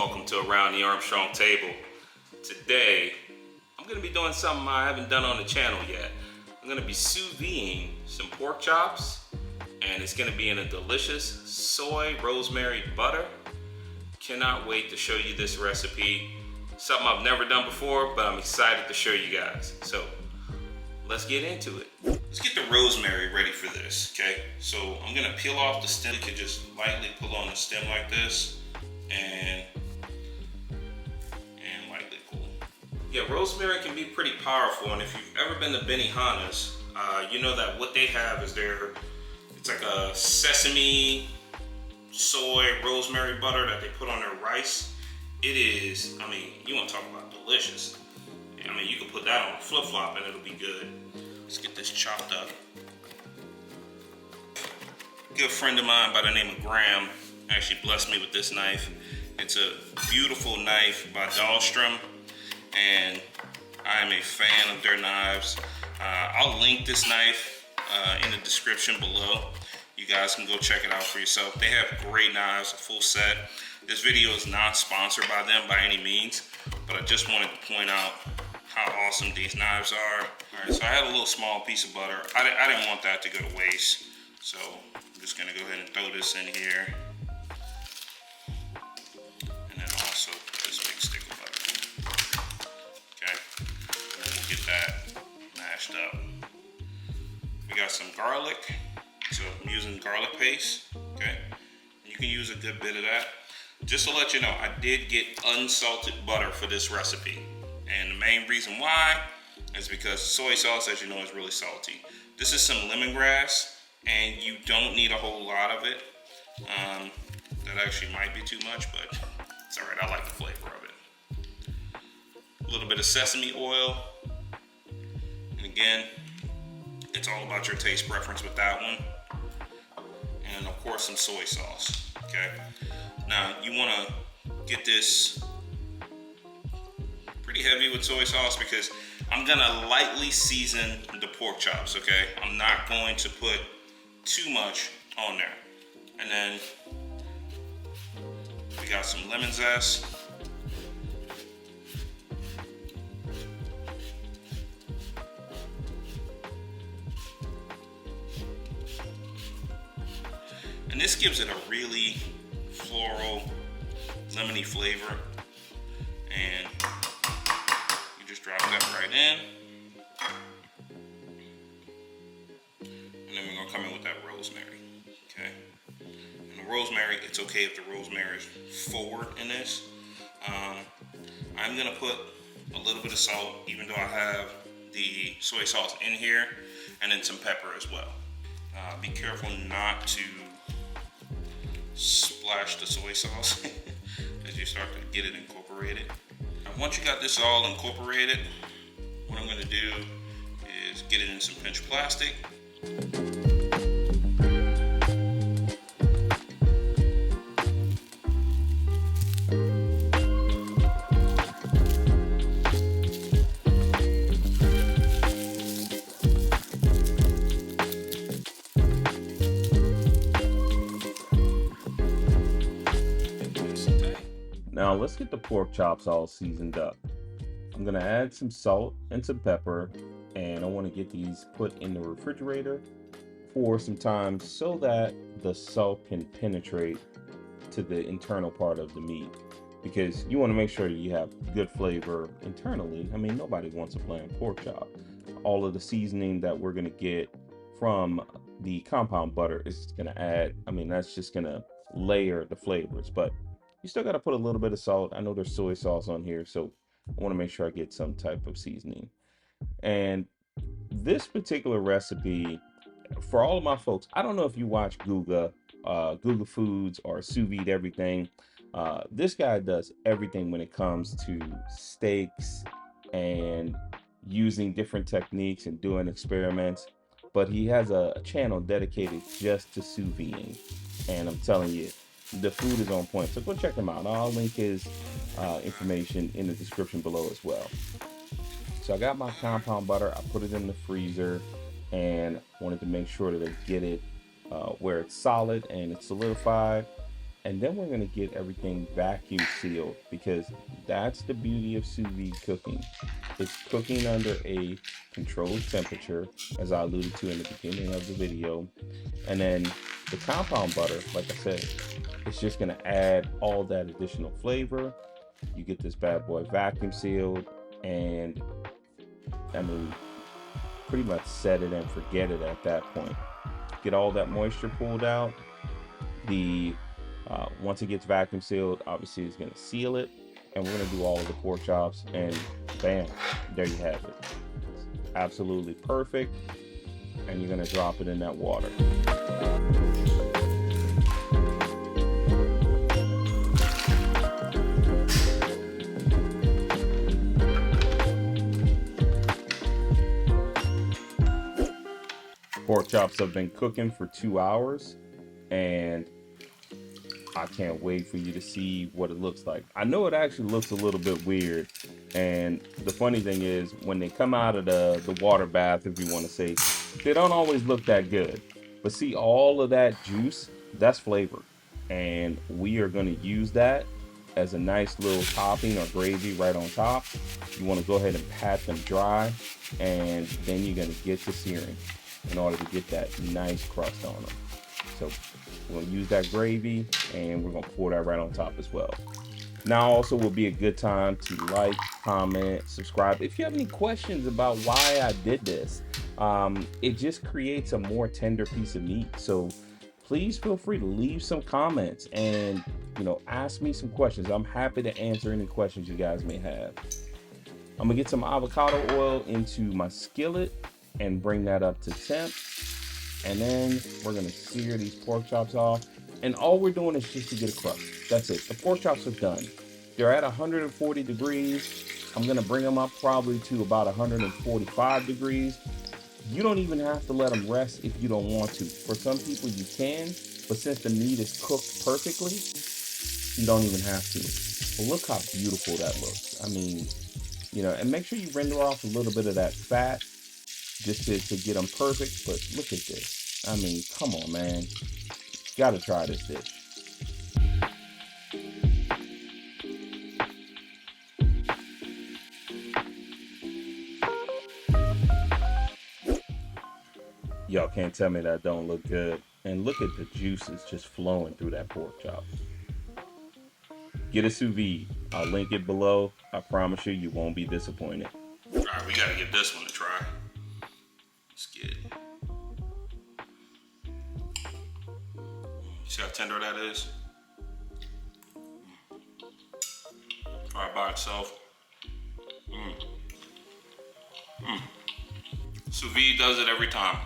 welcome to Around the Armstrong Table. Today, I'm going to be doing something I haven't done on the channel yet. I'm going to be sous videing some pork chops, and it's going to be in a delicious soy rosemary butter. Cannot wait to show you this recipe. Something I've never done before, but I'm excited to show you guys. So, let's get into it. Let's get the rosemary ready for this, okay? So I'm gonna peel off the stem. You can just lightly pull on the stem like this and lightly pull. Yeah, rosemary can be pretty powerful, and if you've ever been to Benihana's, you know that what they have is it's like a sesame, soy, rosemary butter that they put on their rice. It is, I mean, you wanna talk about delicious. I mean, you can put that on a flip-flop and it'll be good. Let's get this chopped up. A good friend of mine by the name of Graham actually blessed me with this knife. It's a beautiful knife by Armstrong, and I am a fan of their knives. I'll link this knife in the description below. You guys can go check it out for yourself. They have great knives, a full set. This video is not sponsored by them by any means, but I just wanted to point out how awesome these knives are. All right, so I had a little small piece of butter. I didn't want that to go to waste, so I'm just gonna go ahead and throw this in here. And then also this big stick of butter. Okay, and then we'll get that mashed up. We got some garlic, so I'm using garlic paste, okay? You can use a good bit of that. Just to let you know, I did get unsalted butter for this recipe. And the main reason why is because soy sauce, as you know, is really salty. This is some lemongrass, and you don't need a whole lot of it. That actually might be too much, but it's all right. I like the flavor of it. A little bit of sesame oil. And again, it's all about your taste preference with that one. And of course, some soy sauce, okay? Now, you wanna get this pretty heavy with soy sauce because I'm gonna lightly season the pork chops, okay? I'm not going to put too much on there. And then we got some lemon zest. And this gives it a really floral, lemony flavor. And drop that right in. And then we're gonna come in with that rosemary, okay? And the rosemary, it's okay if the rosemary is forward in this. I'm gonna put a little bit of salt, even though I have the soy sauce in here, and then some pepper as well. Be careful not to splash the soy sauce as you start to get it incorporated. Once you got this all incorporated, what I'm going to do is get it in some pinch plastic. Now let's get the pork chops all seasoned up. I'm gonna add some salt and some pepper, and I want to get these put in the refrigerator for some time so that the salt can penetrate to the internal part of the meat, because you want to make sure you have good flavor internally. I mean, nobody wants a bland pork chop. All of the seasoning that we're gonna get from the compound butter is gonna add, I mean, that's just gonna layer the flavors, but you still got to put a little bit of salt. I know there's soy sauce on here, so I want to make sure I get some type of seasoning. And this particular recipe, for all of my folks, I don't know if you watch Guga Foods or Sous Vide Everything. This guy does everything when it comes to steaks and using different techniques and doing experiments. But he has a channel dedicated just to sous videing, and I'm telling you, the food is on point. So go check him out. I'll link his information in the description below as well. So I got my compound butter. I put it in the freezer and wanted to make sure that I get it where it's solid and it's solidified. And then we're gonna get everything vacuum sealed, because that's the beauty of sous vide cooking. It's cooking under a controlled temperature, as I alluded to in the beginning of the video. And then the compound butter, like I said, it's just gonna add all that additional flavor. You get this bad boy vacuum sealed, and I mean, pretty much set it and forget it at that point. Get all that moisture pulled out. The Once it gets vacuum sealed, obviously it's gonna seal it, and we're gonna do all of the pork chops, and bam, there you have it. It's absolutely perfect, and you're gonna drop it in that water. Pork chops have been cooking for 2 hours, and I can't wait for you to see what it looks like. I know it actually looks a little bit weird, and the funny thing is, when they come out of the water bath, if you want to say, they don't always look that good. But see, all of that juice, that's flavor, and we are going to use that as a nice little topping or gravy right on top. You want to go ahead and pat them dry, and then you're going to get to searing in order to get that nice crust on them. So we're going to use that gravy, and we're going to pour that right on top as well. Now also will be a good time to like, comment, subscribe. If you have any questions about why I did this, it just creates a more tender piece of meat. So please feel free to leave some comments and, ask me some questions. I'm happy to answer any questions you guys may have. I'm gonna get some avocado oil into my skillet and bring that up to temp. And then we're gonna sear these pork chops off. And all we're doing is just to get a crust. That's it. The pork chops are done. They're at 140 degrees. I'm gonna bring them up probably to about 145 degrees. You don't even have to let them rest if you don't want to. For some people you can, but since the meat is cooked perfectly, you don't even have to. But look how beautiful that looks. I mean, and make sure you render off a little bit of that fat just to get them perfect. But look at this. I mean, come on, man. Gotta try this dish. Y'all can't tell me that don't look good. And look at the juices just flowing through that pork chop. Get a sous vide. I'll link it below. I promise you won't be disappointed. All right, we gotta give this one a try. Let's get it. See how tender that is? Try it by itself. Sous vide does it every time.